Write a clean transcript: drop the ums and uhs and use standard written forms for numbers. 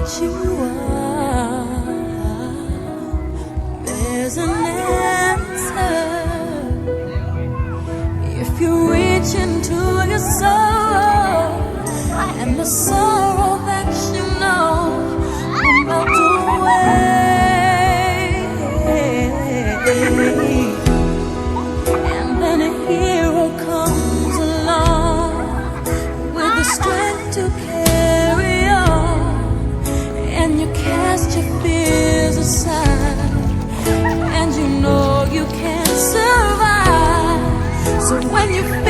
what you are, there's an answer. If you reach into your soul, and the sorrow that you know will melt away, and then a hero comes along with the strength to carry on, and you cast your fears aside, and you know you can survive. So when you feel